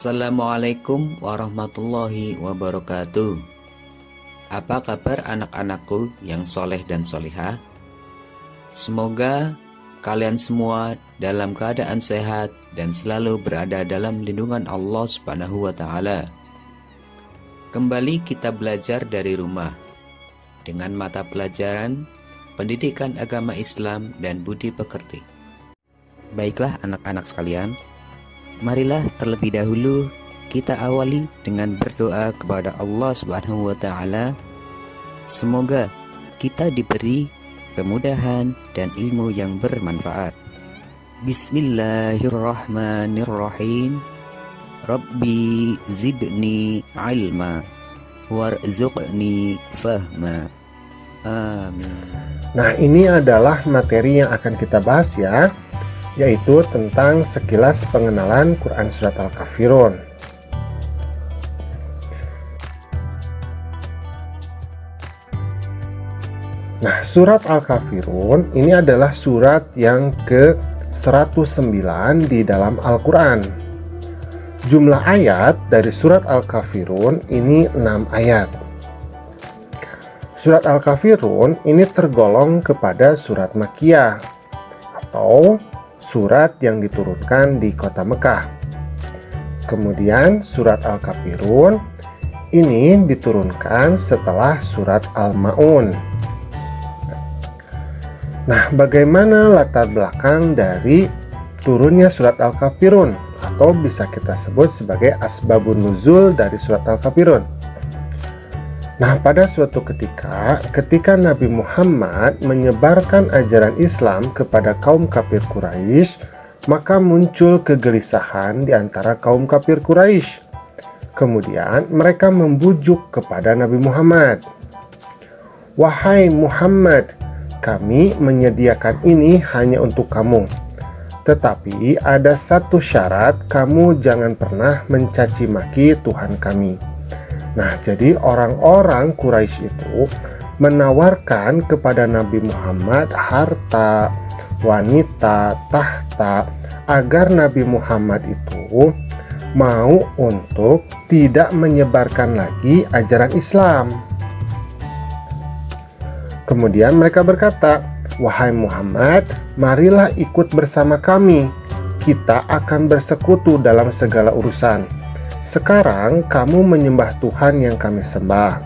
Assalamualaikum warahmatullahi wabarakatuh. Apa kabar anak-anakku yang soleh dan solihah? Semoga kalian semua dalam keadaan sehat dan selalu berada dalam lindungan Allah Subhanahu wa Ta'ala. Kembali kita belajar dari rumah dengan mata pelajaran Pendidikan Agama Islam dan Budi Pekerti. Baiklah anak-anak sekalian, marilah terlebih dahulu kita awali dengan berdoa kepada Allah Subhanahu wa Ta'ala. Semoga kita diberi kemudahan dan ilmu yang bermanfaat. Bismillahirrahmanirrahim. Rabbi zidni ilma warzuqni fahma. Amin. Nah, ini adalah materi yang akan kita bahas ya, yaitu tentang sekilas pengenalan Quran Surat Al-Kafirun. Nah, Surat Al-Kafirun ini adalah surat yang ke-109 di dalam Al-Quran. Jumlah ayat dari Surat Al-Kafirun ini 6 ayat. Surat Al-Kafirun ini tergolong kepada surat Makkiyah atau surat yang diturunkan di kota Mekah. Kemudian surat Al-Kafirun ini diturunkan setelah surat Al-Ma'un. Nah, bagaimana latar belakang dari turunnya surat Al-Kafirun, atau bisa kita sebut sebagai asbabun nuzul dari surat Al-Kafirun? Nah, pada suatu ketika Nabi Muhammad menyebarkan ajaran Islam kepada kaum kafir Quraisy, maka muncul kegelisahan di antara kaum kafir Quraisy. Kemudian mereka membujuk kepada Nabi Muhammad, "Wahai Muhammad, kami menyediakan ini hanya untuk kamu. Tetapi ada satu syarat, kamu jangan pernah mencaci maki Tuhan kami." Nah, jadi orang-orang Quraisy itu menawarkan kepada Nabi Muhammad harta, wanita, tahta, agar Nabi Muhammad itu mau untuk tidak menyebarkan lagi ajaran Islam. Kemudian mereka berkata, "Wahai Muhammad, marilah ikut bersama kami. Kita akan bersekutu dalam segala urusan. Sekarang kamu menyembah Tuhan yang kami sembah.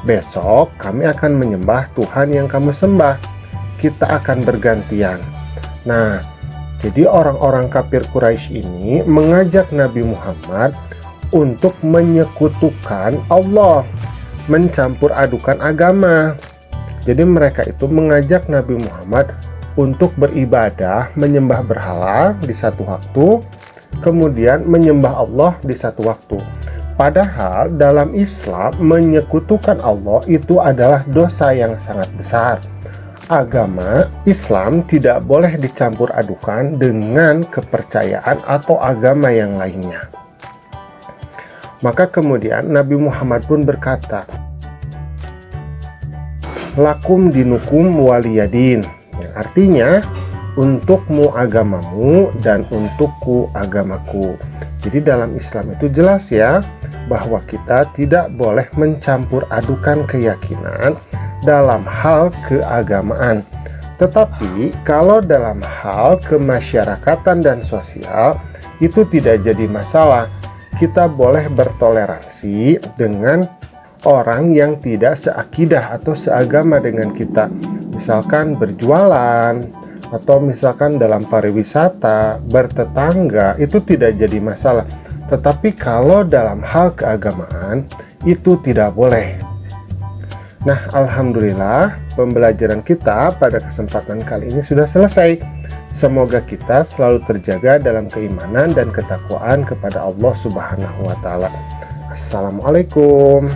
Besok kami akan menyembah Tuhan yang kamu sembah. Kita akan bergantian." Nah, jadi orang-orang kafir Quraisy ini mengajak Nabi Muhammad untuk menyekutukan Allah, mencampur adukan agama. Jadi mereka itu mengajak Nabi Muhammad untuk beribadah, menyembah berhala di satu waktu, kemudian menyembah Allah di satu waktu. Padahal dalam Islam menyekutukan Allah itu adalah dosa yang sangat besar. Agama Islam tidak boleh dicampur adukan dengan kepercayaan atau agama yang lainnya. Maka kemudian Nabi Muhammad pun berkata, "Lakum dinukum waliyadin", yang artinya untukmu agamamu dan untukku agamaku. Jadi dalam Islam itu jelas ya, bahwa kita tidak boleh mencampur adukan keyakinan dalam hal keagamaan. Tetapi kalau dalam hal kemasyarakatan dan sosial, itu tidak jadi masalah. Kita boleh bertoleransi dengan orang yang tidak seakidah atau seagama dengan kita. Misalkan berjualan, atau misalkan dalam pariwisata, bertetangga, itu tidak jadi masalah. Tetapi kalau dalam hal keagamaan, itu tidak boleh. Nah, alhamdulillah, pembelajaran kita pada kesempatan kali ini sudah selesai. Semoga kita selalu terjaga dalam keimanan dan ketakwaan kepada Allah Subhanahu wa Ta'ala. Assalamualaikum.